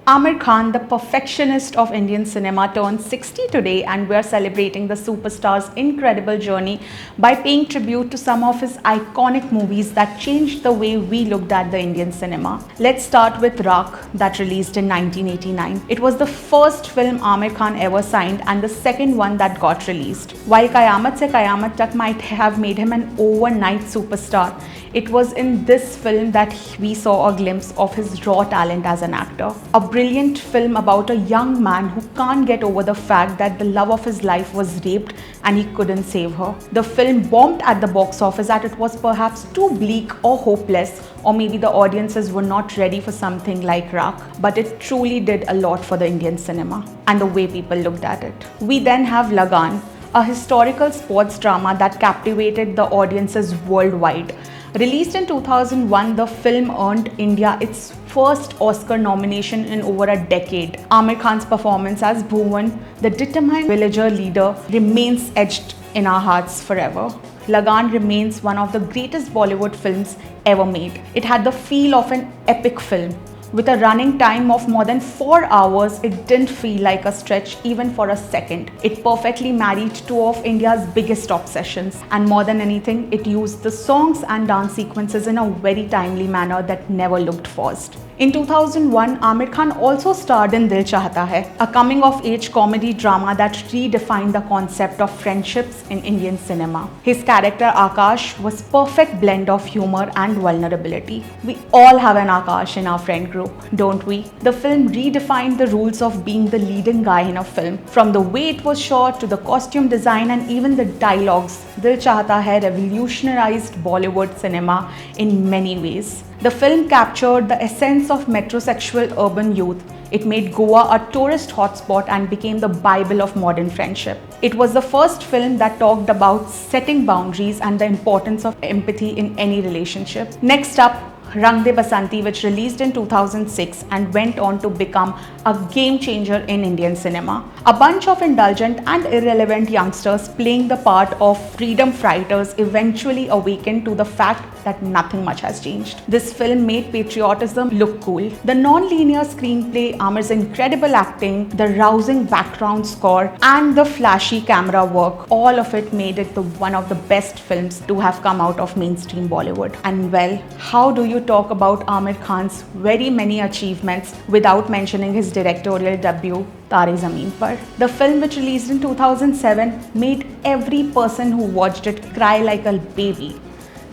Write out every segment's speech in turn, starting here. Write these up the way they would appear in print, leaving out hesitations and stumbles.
Amir Khan, the perfectionist of Indian cinema, turned 60 today, and we're celebrating the superstar's incredible journey by paying tribute to some of his iconic movies that changed the way we looked at the Indian cinema. Let's start with Raakh, that released in 1989. It was the first film Amir Khan ever signed and the second one that got released. While Qayamat Se Qayamat Tak might have made him an overnight superstar, it was in this film that we saw a glimpse of his raw talent as an actor. A brilliant film about a young man who can't get over the fact that the love of his life was raped and he couldn't save her. The film bombed at the box office as it was perhaps too bleak or hopeless, or maybe the audiences were not ready for something like Raakh, but it truly did a lot for the Indian cinema and the way people looked at it. We then have Lagaan, a historical sports drama that captivated the audiences worldwide. Released in 2001, the film earned India its first Oscar nomination in over a decade. Amir Khan's performance as Bhuvan, the determined villager leader, remains etched in our hearts forever. Lagaan remains one of the greatest Bollywood films ever made. It had the feel of an epic film. With a running time of more than 4 hours, it didn't feel like a stretch even for a second. It perfectly married two of India's biggest obsessions, and more than anything, it used the songs and dance sequences in a very timely manner that never looked forced. In 2001, Amir Khan also starred in Dil Chahta Hai, a coming-of-age comedy drama that redefined the concept of friendships in Indian cinema. His character Akash was perfect blend of humor and vulnerability. We all have an Akash in our friend group, don't we? The film redefined the rules of being the leading guy in a film. From the way it was shot to the costume design and even the dialogues, Dil Chahta Hai revolutionized Bollywood cinema in many ways. The film captured the essence of metrosexual urban youth. It made Goa a tourist hotspot and became the Bible of modern friendship. It was the first film that talked about setting boundaries and the importance of empathy in any relationship. Next up, Rang De Basanti, which released in 2006 and went on to become a game changer in Indian cinema. A bunch of indulgent and irrelevant youngsters playing the part of freedom fighters eventually awakened to the fact that nothing much has changed. This film made patriotism look cool. The non-linear screenplay, Amir's incredible acting, the rousing background score, and the flashy camera work, all of it made it one of the best films to have come out of mainstream Bollywood. And well, how do you talk about Amir Khan's very many achievements without mentioning his directorial debut, Taare Zameen Par? The film, which released in 2007, made every person who watched it cry like a baby.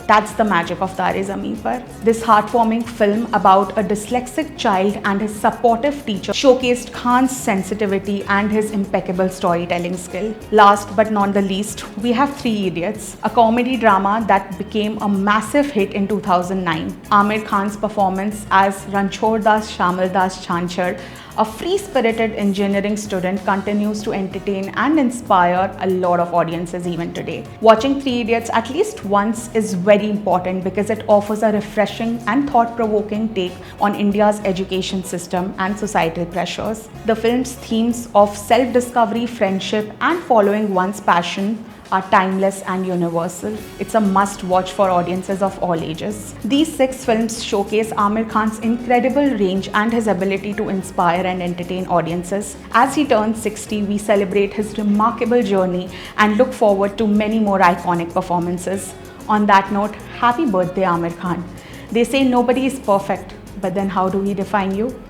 That's the magic of Taare Zameen Par. This heartwarming film about a dyslexic child and his supportive teacher showcased Khan's sensitivity and his impeccable storytelling skill. Last but not the least, we have Three Idiots, a comedy drama that became a massive hit in 2009. Amir Khan's performance as Ranchhod Das Shamal Das Chanchar, a free-spirited engineering student, continues to entertain and inspire a lot of audiences even today. Watching Three Idiots at least once is very important because it offers a refreshing and thought-provoking take on India's education system and societal pressures. The film's themes of self-discovery, friendship, and following one's passion are timeless and universal. It's a must-watch for audiences of all ages. These 6 films showcase Amir Khan's incredible range and his ability to inspire and entertain audiences. As he turns 60, we celebrate his remarkable journey and look forward to many more iconic performances. On that note, happy birthday, Amir Khan. They say nobody is perfect, but then how do we define you?